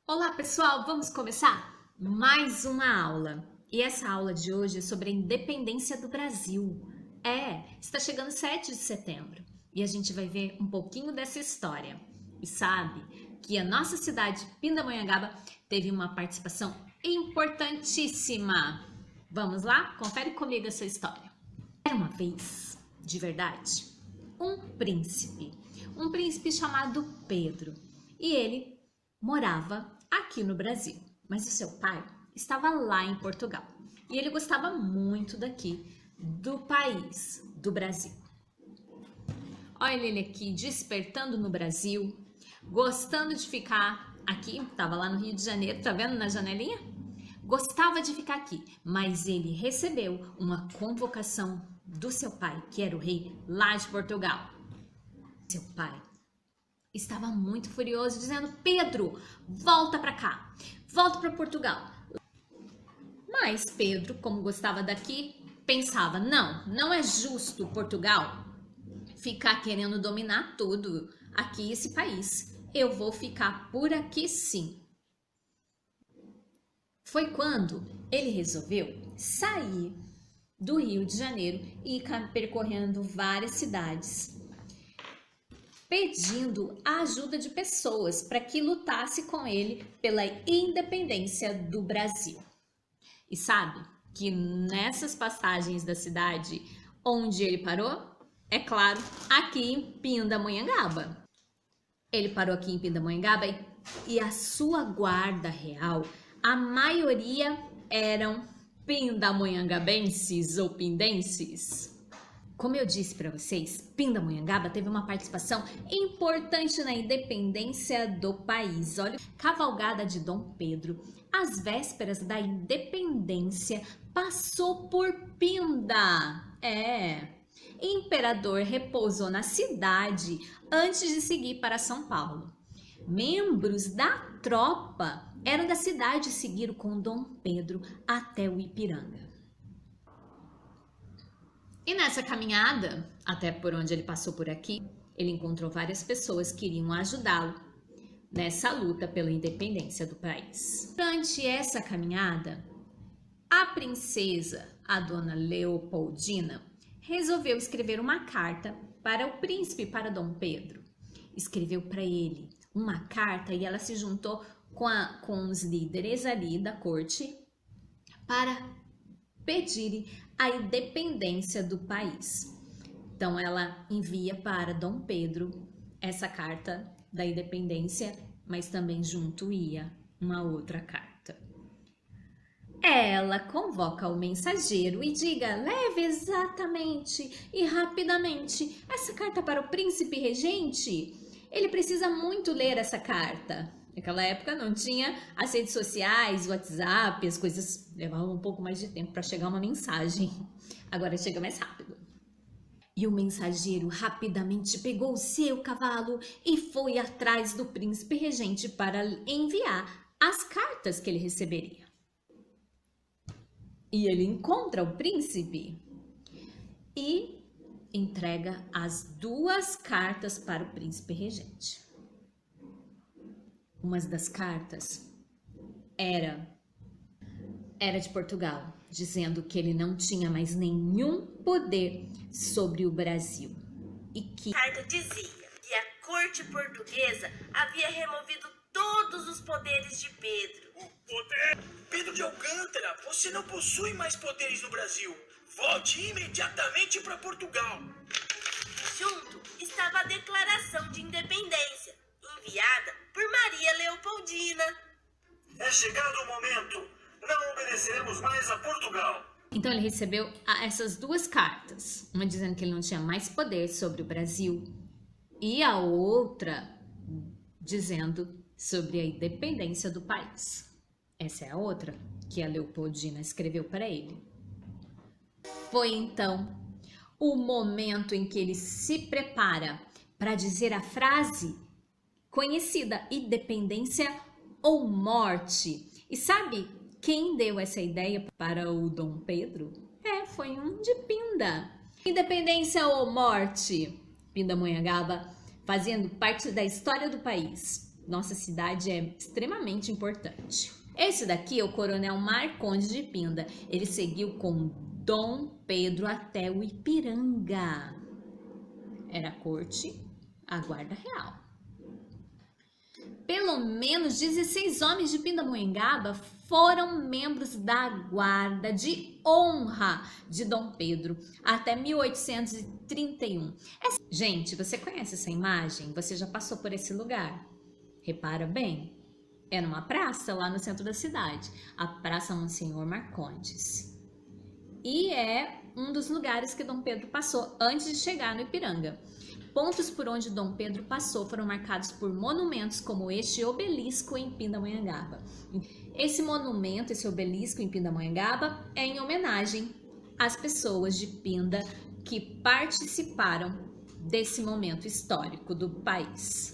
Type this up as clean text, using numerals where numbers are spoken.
Olá, pessoal, vamos começar mais uma aula. E essa aula de hoje é sobre a independência do Brasil. Está chegando 7 de setembro e a gente vai ver um pouquinho dessa história. E sabe que a nossa cidade, Pindamonhangaba, teve uma participação importantíssima. Vamos lá? Confere comigo essa história. Era uma vez, de verdade, um príncipe chamado Pedro, e ele morava aqui no Brasil, mas o seu pai estava lá em Portugal e ele gostava muito daqui do país, do Brasil. Olha ele aqui despertando no Brasil, gostando de ficar aqui, estava lá no Rio de Janeiro, tá vendo na janelinha? Gostava de ficar aqui, mas ele recebeu uma convocação do seu pai, que era o rei lá de Portugal. Seu pai estava muito furioso, dizendo: Pedro, volta para cá, volta para Portugal. Mas Pedro, como gostava daqui, pensava: não é justo Portugal ficar querendo dominar tudo aqui, esse país. Eu vou ficar por aqui sim. Foi quando ele resolveu sair do Rio de Janeiro e ir percorrendo várias cidades, pedindo a ajuda de pessoas para que lutasse com ele pela independência do Brasil. E sabe que nessas passagens da cidade onde ele parou? É claro, aqui em Pindamonhangaba. Ele parou aqui em Pindamonhangaba e a sua guarda real, a maioria eram pindamonhangabenses ou pindenses. Como eu disse para vocês, Pindamonhangaba teve uma participação importante na independência do país. Olha, cavalgada de Dom Pedro, às vésperas da independência, passou por Pinda. Imperador repousou na cidade antes de seguir para São Paulo. Membros da tropa eram da cidade e seguiram com Dom Pedro até o Ipiranga. E nessa caminhada, até por onde ele passou por aqui, ele encontrou várias pessoas que iriam ajudá-lo nessa luta pela independência do país. Durante essa caminhada, a princesa, a dona Leopoldina, resolveu escrever uma carta para o príncipe, para Dom Pedro. Escreveu para ele uma carta e ela se juntou com os líderes ali da corte para pedirem a independência do país. Então ela envia para Dom Pedro essa carta da independência, mas também junto ia uma outra carta. Ela convoca o mensageiro e diga: leve exatamente e rapidamente essa carta para o príncipe regente. Ele precisa muito ler essa carta. Naquela época não tinha as redes sociais, WhatsApp, as coisas levavam um pouco mais de tempo para chegar uma mensagem. Agora chega mais rápido. E o mensageiro rapidamente pegou o seu cavalo e foi atrás do príncipe regente para enviar as cartas que ele receberia. E ele encontra o príncipe e entrega as duas cartas para o príncipe regente. Uma das cartas era de Portugal, dizendo que ele não tinha mais nenhum poder sobre o Brasil. E que a carta dizia que a corte portuguesa havia removido todos os poderes de Pedro. O poder? Pedro de Alcântara, você não possui mais poderes no Brasil. Volte imediatamente para Portugal. Junto estava a Declaração de Independência, enviada por Maria Leopoldina. É chegado o momento. Não obedeceremos mais a Portugal. Então ele recebeu essas duas cartas, uma dizendo que ele não tinha mais poder sobre o Brasil e a outra dizendo sobre a independência do país. Essa é a outra que a Leopoldina escreveu para ele. Foi então o momento em que ele se prepara para dizer a frase conhecida: independência ou morte. E sabe quem deu essa ideia para o Dom Pedro? Foi um de Pinda. Independência ou morte? Pindamonhangaba, fazendo parte da história do país. Nossa cidade é extremamente importante. Esse daqui é o Coronel Marcondes de Pinda. Ele seguiu com Dom Pedro até o Ipiranga. Era a corte, a guarda real. Pelo menos 16 homens de Pindamonhangaba foram membros da guarda de honra de Dom Pedro até 1831. Gente, você conhece essa imagem? Você já passou por esse lugar? Repara bem, é numa praça lá no centro da cidade, a Praça Monsenhor Marcondes. E é um dos lugares que Dom Pedro passou antes de chegar no Ipiranga. Pontos por onde Dom Pedro passou foram marcados por monumentos como este obelisco em Pindamonhangaba. Esse monumento, esse obelisco em Pindamonhangaba, é em homenagem às pessoas de Pinda que participaram desse momento histórico do país.